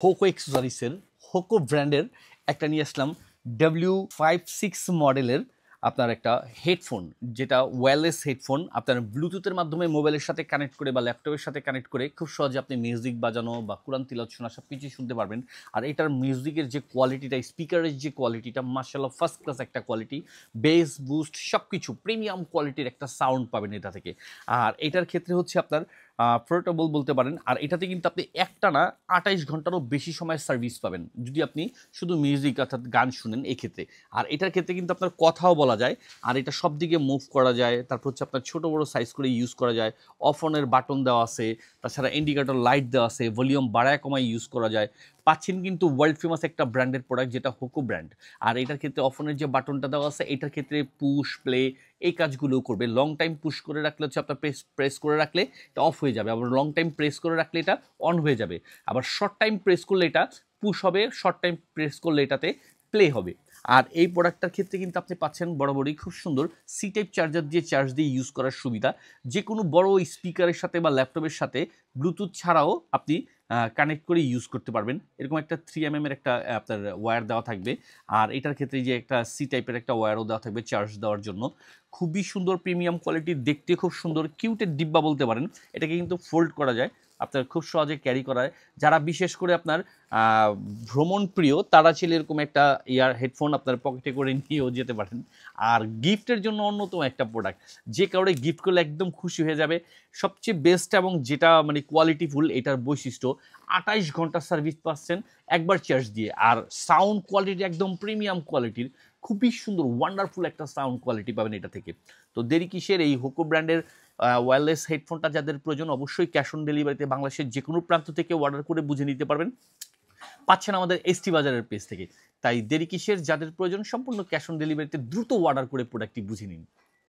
Hoco অ্যাক্সেসরিজের Hoco ব্র্যান্ডের একটা নিয়ে আসলাম W56 মডেলের আপনার একটা হেডফোন, যেটা ওয়্যারলেস হেডফোন। আপনার ব্লুটুথের মাধ্যমে মোবাইলের সাথে কানেক্ট করে বা ল্যাপটপের সাথে কানেক্ট করে খুব সহজে আপনি মিউজিক বাজানো বা কোরআন তিলাওয়াত শোনা সব কিছুই শুনতে পারবেন। আর এটার মিউজিকের যে কোয়ালিটিটা, স্পিকারের যে কোয়ালিটিটা, মাশাআল্লাহ ফার্স্ট ক্লাস একটা কোয়ালিটি। বেস বুস্ট সব কিছু প্রিমিয়াম কোয়ালিটির একটা সাউন্ড পাবেন এটা থেকে। আর এটার ক্ষেত্রে হচ্ছে আপনার পোর্টেবল বলতে পারেন। আর এটাতে কিন্তু আপনি একটানা ২৮ ঘন্টারও বেশি সময় সার্ভিস পাবেন যদি আপনি শুধু মিউজিক অর্থাৎ গান শুনেন এক্ষেত্রে। আর এটার ক্ষেত্রে কিন্তু আপনার কথাও বলা যায়, আর এটা সব দিকে মুভ করা যায়। তারপর হচ্ছে আপনার ছোটো বড়ো সাইজ করে ইউজ করা যায়। অফ অনের বাটন দেওয়া আছে, তাছাড়া ইন্ডিকেটর লাইট দেওয়া আছে, ভলিউম বাড়ায় কমায় ইউজ করা যায়। পাচ্ছেন কিন্তু ওয়ার্ল্ড ফেমাস একটা ব্র্যান্ডের প্রোডাক্ট, যেটা হোকো ব্র্যান্ড। আর এটার ক্ষেত্রে অফ অনের যে বাটনটা দেওয়া আছে, এটার ক্ষেত্রে পুশ প্লে এই কাজগুলোও করবে। লং টাইম পুশ করে রাখলে হচ্ছে আপনার প্রেস করে রাখলে এটা অফ হয়ে যাবে, আবার লং টাইম প্রেস করে রাখলে এটা অন হয়ে যাবে। আবার শর্ট টাইম প্রেস করলে এটা পুশ হবে, শর্ট টাইম প্রেস করলে এটাতে প্লে হবে। আর এই প্রোডাক্টটার ক্ষেত্রে কিন্তু আপনি পাচ্ছেন বরাবরই খুব সুন্দর সি টাইপ চার্জার দিয়ে চার্জ দিয়ে ইউজ করার সুবিধা। যে কোনো বড় স্পিকারের সাথে বা ল্যাপটপের সাথে ব্লুটুথ ছাড়াও আপনি কানেক্ট করে ইউজ করতে পারবেন। এরকম একটা 3mm এর একটা আপনার ওয়্যার দেওয়া থাকবে। আর এটার ক্ষেত্রে যে একটা সি টাইপের একটা ওয়্যারও দেওয়া থাকবে চার্জ দেওয়ার জন্য। খুবই সুন্দর প্রিমিয়াম কোয়ালিটির, দেখতে খুব সুন্দর কিউটের ডিব্বা বলতে পারেন। এটাকে কিন্তু ফোল্ড করা যায়, আপনার খুব সহজে ক্যারি করা যায়। যারা বিশেষ করে আপনার ভ্রমণ প্রিয় তারা ছিল এরকম একটা হেডফোন আপনার পকেটে করে নিয়েও যেতে পারেন। আর গিফটের জন্য অন্যতম একটা প্রোডাক্ট, যে কাউরে গিফট করলে একদম খুশি হয়ে যাবে। সবচেয়ে বেস্ট এবং যেটা মানে কোয়ালিটিফুল এটার বৈশিষ্ট্য, ২৮ ঘন্টা সার্ভিস পাচ্ছেন একবার চার্জ দিয়ে। আর সাউন্ড কোয়ালিটি একদম প্রিমিয়াম কোয়ালিটির, খুবই সুন্দর ওয়ান্ডারফুল একটা সাউন্ড কোয়ালিটি পাবেন এটা থেকে। তো দেরি কিসের, এই হোকো ব্র্যান্ডের ওয়্যারলেস হেডফোনটা যাদের প্রয়োজন অবশ্যই ক্যাশ অন ডেলিভারিতে বাংলাদেশের যে কোনো প্রান্ত থেকে অর্ডার করে বুঝে নিতে পারবেন, পাচ্ছেন আমাদের এসটি বাজারের পেজ থেকে। তাই দেরি কিসের, যাদের প্রয়োজন সম্পূর্ণ ক্যাশ অন ডেলিভারিতে দ্রুত অর্ডার করে প্রোডাক্টটি বুঝে নিন।